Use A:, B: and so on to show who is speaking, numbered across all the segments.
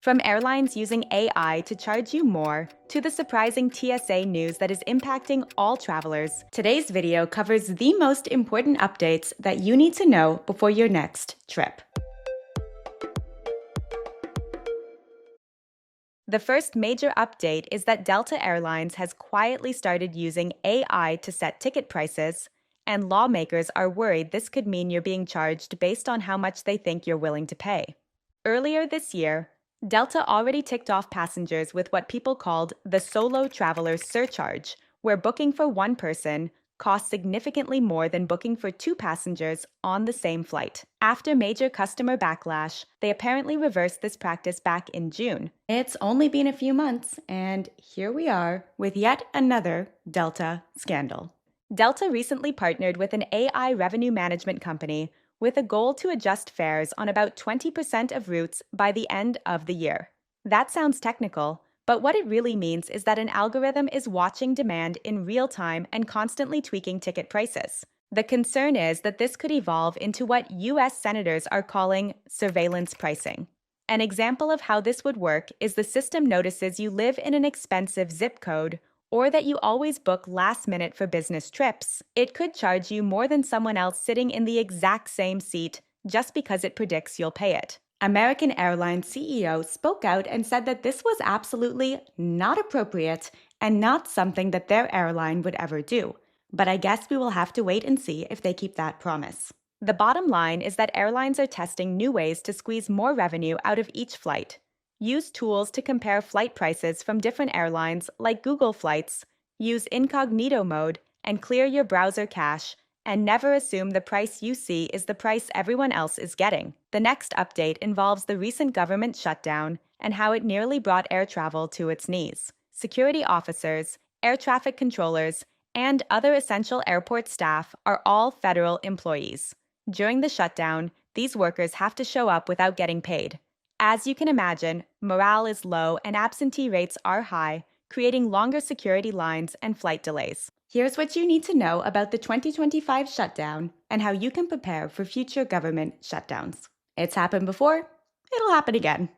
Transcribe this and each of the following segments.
A: From airlines using AI to charge you more, to the surprising TSA news that is impacting all travelers, today's video covers the most important updates that you need to know before your next trip. The first major update is that Delta Airlines has quietly started using AI to set ticket prices, and lawmakers are worried this could mean you're being charged based on how much they think you're willing to pay. Earlier this year, Delta already ticked off passengers with what people called the solo traveler surcharge, where booking for one person costs significantly more than booking for two passengers on the same flight. After major customer backlash, they apparently reversed this practice back in June. It's only been a few months, and here we are with yet another Delta scandal. Delta recently partnered with an AI revenue management company with a goal to adjust fares on about 20% of routes by the end of the year. That sounds technical, but what it really means is that an algorithm is watching demand in real time and constantly tweaking ticket prices. The concern is that this could evolve into what US senators are calling surveillance pricing. An example of how this would work is the system notices you live in an expensive zip code or that you always book last minute for business trips. It could charge you more than someone else sitting in the exact same seat just because it predicts you'll pay it. American Airline CEO spoke out and said that this was absolutely not appropriate and not something that their airline would ever do. But I guess we will have to wait and see if they keep that promise. The bottom line is that airlines are testing new ways to squeeze more revenue out of each flight. Use tools to compare flight prices from different airlines like Google Flights, use incognito mode, and clear your browser cache, and never assume the price you see is the price everyone else is getting. The next update involves the recent government shutdown and how it nearly brought air travel to its knees. Security officers, air traffic controllers, and other essential airport staff are all federal employees. During the shutdown, these workers have to show up without getting paid. As you can imagine, morale is low and absentee rates are high, creating longer security lines and flight delays. Here's what you need to know about the 2025 shutdown and how you can prepare for future government shutdowns. It's happened before, it'll happen again.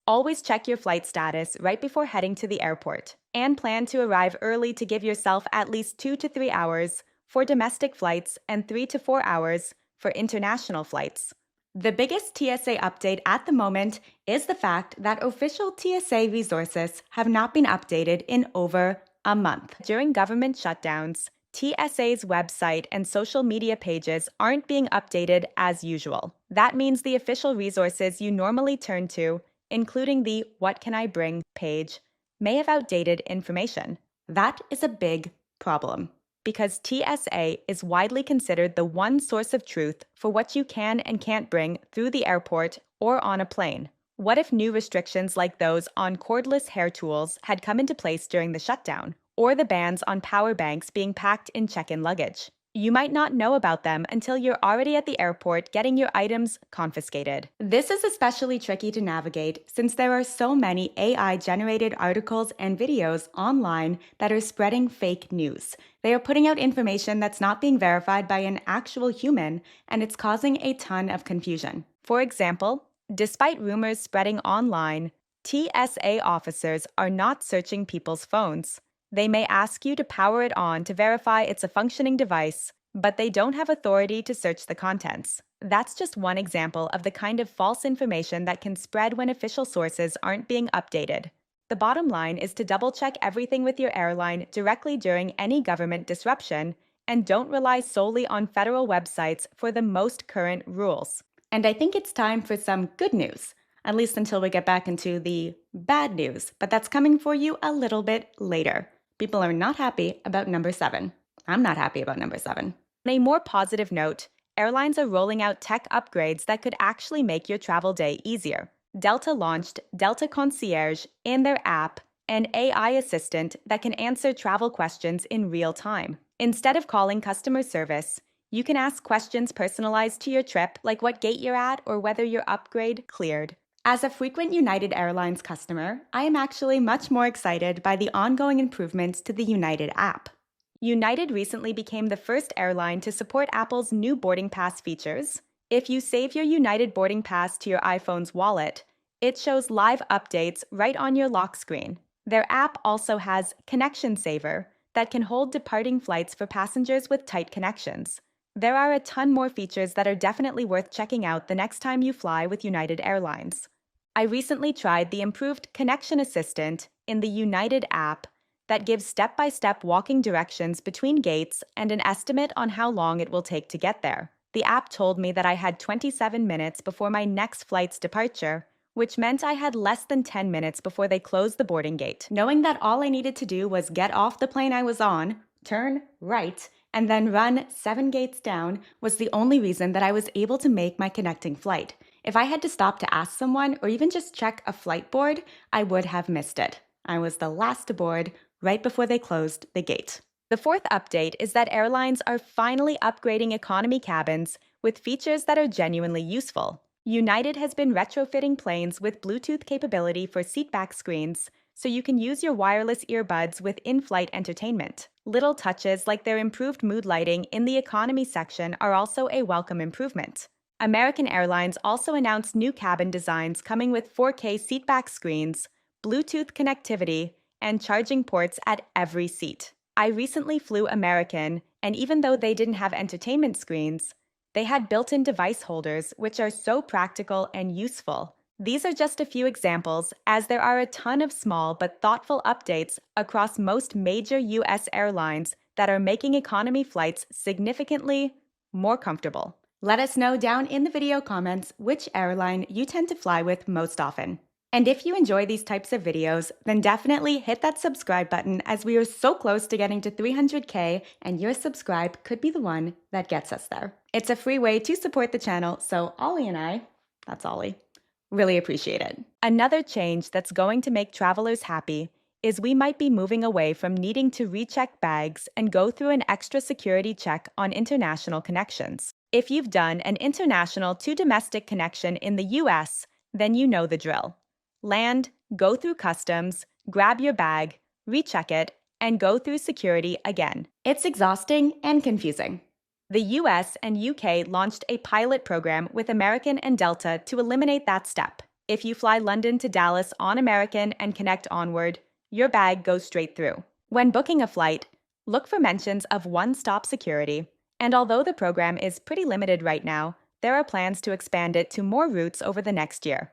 A: Always check your flight status right before heading to the airport, and plan to arrive early to give yourself at least 2 to 3 hours for domestic flights and 3 to 4 hours for international flights. The biggest TSA update at the moment is the fact that official TSA resources have not been updated in over a month. During government shutdowns, TSA's website and social media pages aren't being updated as usual. That means the official resources you normally turn to, including the What Can I Bring page, may have outdated information. That is a big problem, because TSA is widely considered the one source of truth for what you can and can't bring through the airport or on a plane. What if new restrictions like those on cordless hair tools had come into place during the shutdown, or the bans on power banks being packed in check-in luggage? You might not know about them until you're already at the airport getting your items confiscated. This is especially tricky to navigate since there are so many AI-generated articles and videos online that are spreading fake news. They are putting out information that's not being verified by an actual human, and it's causing a ton of confusion. For example, despite rumors spreading online, TSA officers are not searching people's phones. They may ask you to power it on to verify it's a functioning device, but they don't have authority to search the contents. That's just one example of the kind of false information that can spread when official sources aren't being updated. The bottom line is to double-check everything with your airline directly during any government disruption, and don't rely solely on federal websites for the most current rules. And I think it's time for some good news, at least until we get back into the bad news, but that's coming for you a little bit later. People are not happy about number 7. I'm not happy about number 7. On a more positive note, airlines are rolling out tech upgrades that could actually make your travel day easier. Delta launched Delta Concierge in their app, an AI assistant that can answer travel questions in real time. Instead of calling customer service, you can ask questions personalized to your trip, like what gate you're at or whether your upgrade cleared. As a frequent United Airlines customer, I am actually much more excited by the ongoing improvements to the United app. United recently became the first airline to support Apple's new boarding pass features. If you save your United boarding pass to your iPhone's wallet, It shows live updates right on your lock screen. Their app also has Connection Saver that can hold departing flights for passengers with tight connections. There are a ton more features that are definitely worth checking out the next time you fly with United Airlines. I recently tried the improved Connection Assistant in the United app that gives step-by-step walking directions between gates and an estimate on how long it will take to get there. The app told me that I had 27 minutes before my next flight's departure, which meant I had less than 10 minutes before they closed the boarding gate. Knowing that all I needed to do was get off the plane I was on, turn right, and then run 7 gates down was the only reason that I was able to make my connecting flight. If I had to stop to ask someone or even just check a flight board, I would have missed it. I was the last aboard right before they closed the gate. The fourth update is that airlines are finally upgrading economy cabins with features that are genuinely useful. United has been retrofitting planes with Bluetooth capability for seatback screens, so you can use your wireless earbuds with in-flight entertainment. Little touches like their improved mood lighting in the economy section are also a welcome improvement. American Airlines also announced new cabin designs coming with 4K seatback screens, Bluetooth connectivity, and charging ports at every seat. I recently flew American, and even though they didn't have entertainment screens, they had built-in device holders, which are so practical and useful. These are just a few examples, as there are a ton of small but thoughtful updates across most major US airlines that are making economy flights significantly more comfortable. Let us know down in the video comments which airline you tend to fly with most often. And if you enjoy these types of videos, then definitely hit that subscribe button as we are so close to getting to 300K and your subscribe could be the one that gets us there. It's a free way to support the channel, so Ollie and I, that's Ollie, really appreciate it. Another change that's going to make travelers happy is we might be moving away from needing to recheck bags and go through an extra security check on international connections. If you've done an international to domestic connection in the US, then you know the drill. Land, go through customs, grab your bag, recheck it, and go through security again. It's exhausting and confusing. The US and UK launched a pilot program with American and Delta to eliminate that step. If you fly London to Dallas on American and connect onward, your bag goes straight through. When booking a flight, look for mentions of one-stop security, and although the program is pretty limited right now, there are plans to expand it to more routes over the next year.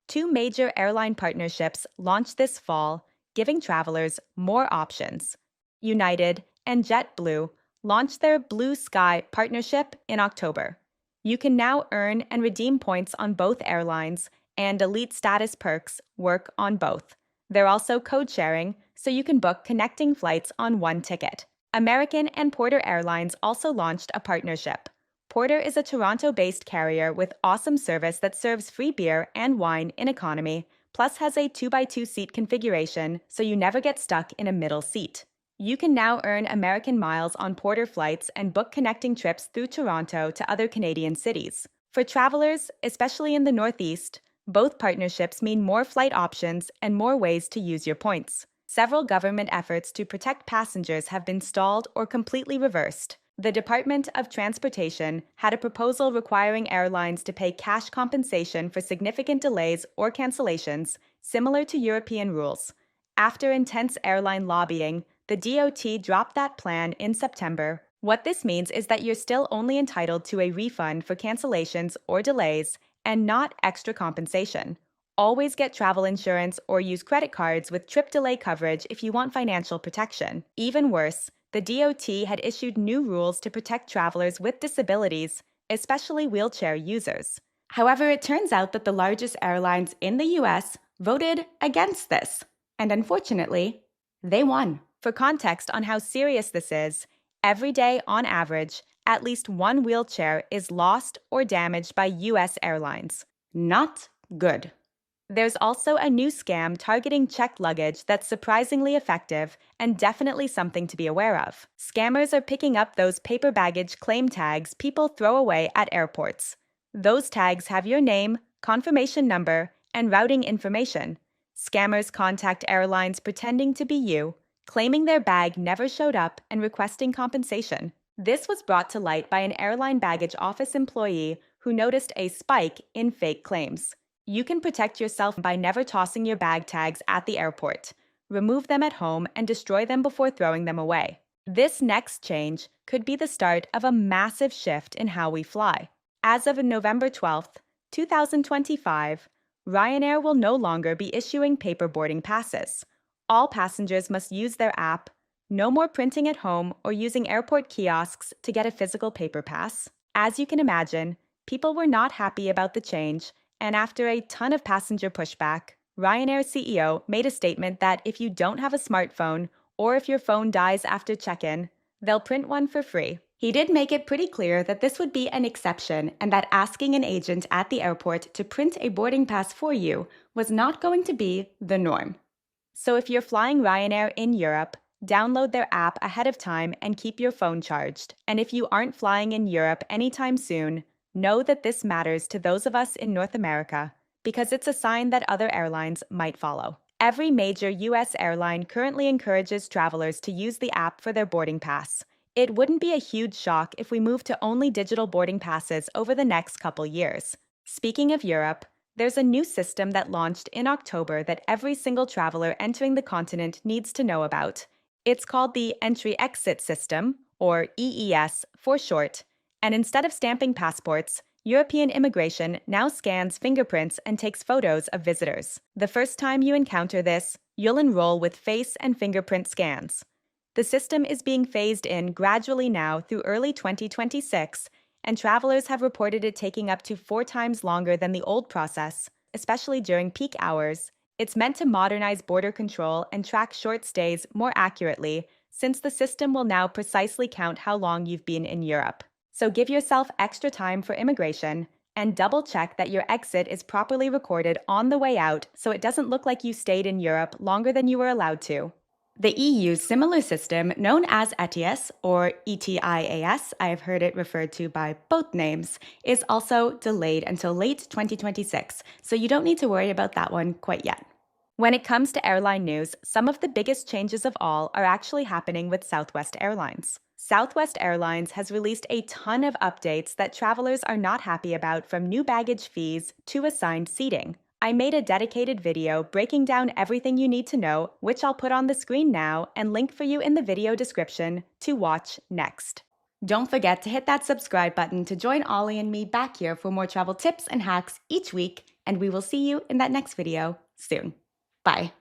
A: 2 major airline partnerships launched this fall, giving travelers more options. United and JetBlue launched their Blue Sky partnership in October. You can now earn and redeem points on both airlines, and elite status perks work on both. They're also code sharing, so you can book connecting flights on one ticket. American and Porter Airlines also launched a partnership. Porter is a Toronto-based carrier with awesome service that serves free beer and wine in economy, plus has a 2x2 seat configuration, so you never get stuck in a middle seat. You can now earn American miles on Porter flights and book connecting trips through Toronto to other Canadian cities. For travelers, especially in the Northeast, both partnerships mean more flight options and more ways to use your points. Several government efforts to protect passengers have been stalled or completely reversed. The Department of Transportation had a proposal requiring airlines to pay cash compensation for significant delays or cancellations, similar to European rules. After intense airline lobbying, the DOT dropped that plan in September. What this means is that you're still only entitled to a refund for cancellations or delays and not extra compensation. Always get travel insurance or use credit cards with trip delay coverage if you want financial protection. Even worse, the DOT had issued new rules to protect travelers with disabilities, especially wheelchair users. However, it turns out that the largest airlines in the US voted against this, and unfortunately, they won. For context on how serious this is, every day on average, at least one wheelchair is lost or damaged by US airlines. Not good. There's also a new scam targeting checked luggage that's surprisingly effective and definitely something to be aware of. Scammers are picking up those paper baggage claim tags people throw away at airports. Those tags have your name, confirmation number, and routing information. Scammers contact airlines pretending to be you, claiming their bag never showed up and requesting compensation. This was brought to light by an airline baggage office employee who noticed a spike in fake claims. You can protect yourself by never tossing your bag tags at the airport. Remove them at home and destroy them before throwing them away. This next change could be the start of a massive shift in how we fly. As of November 12th, 2025, Ryanair will no longer be issuing paper boarding passes. All passengers must use their app. No more printing at home or using airport kiosks to get a physical paper pass. As you can imagine, people were not happy about the change, and after a ton of passenger pushback, Ryanair's CEO made a statement that if you don't have a smartphone or if your phone dies after check-in, they'll print one for free. He did make it pretty clear that this would be an exception and that asking an agent at the airport to print a boarding pass for you was not going to be the norm. So if you're flying Ryanair in Europe, download their app ahead of time and keep your phone charged. And if you aren't flying in Europe anytime soon, know that this matters to those of us in North America because it's a sign that other airlines might follow. Every major US airline currently encourages travelers to use the app for their boarding pass. It wouldn't be a huge shock if we move to only digital boarding passes over the next couple years. Speaking of Europe, there's a new system that launched in October that every single traveler entering the continent needs to know about. It's called the Entry-Exit System, or EES for short, and instead of stamping passports, European immigration now scans fingerprints and takes photos of visitors. The first time you encounter this, you'll enroll with face and fingerprint scans. The system is being phased in gradually now through early 2026, and travelers have reported it taking up to 4 times longer than the old process, especially during peak hours. It's meant to modernize border control and track short stays more accurately, since the system will now precisely count how long you've been in Europe. So give yourself extra time for immigration and double check that your exit is properly recorded on the way out so it doesn't look like you stayed in Europe longer than you were allowed to. The EU's similar system, known as ETIAS or ETIAS, I've heard it referred to by both names, is also delayed until late 2026, so you don't need to worry about that one quite yet. When it comes to airline news, some of the biggest changes of all are actually happening with Southwest Airlines. Southwest Airlines has released a ton of updates that travelers are not happy about, from new baggage fees to assigned seating. I made a dedicated video breaking down everything you need to know, which I'll put on the screen now and link for you in the video description to watch next. Don't forget to hit that subscribe button to join Ollie and me back here for more travel tips and hacks each week, and we will see you in that next video soon. Bye.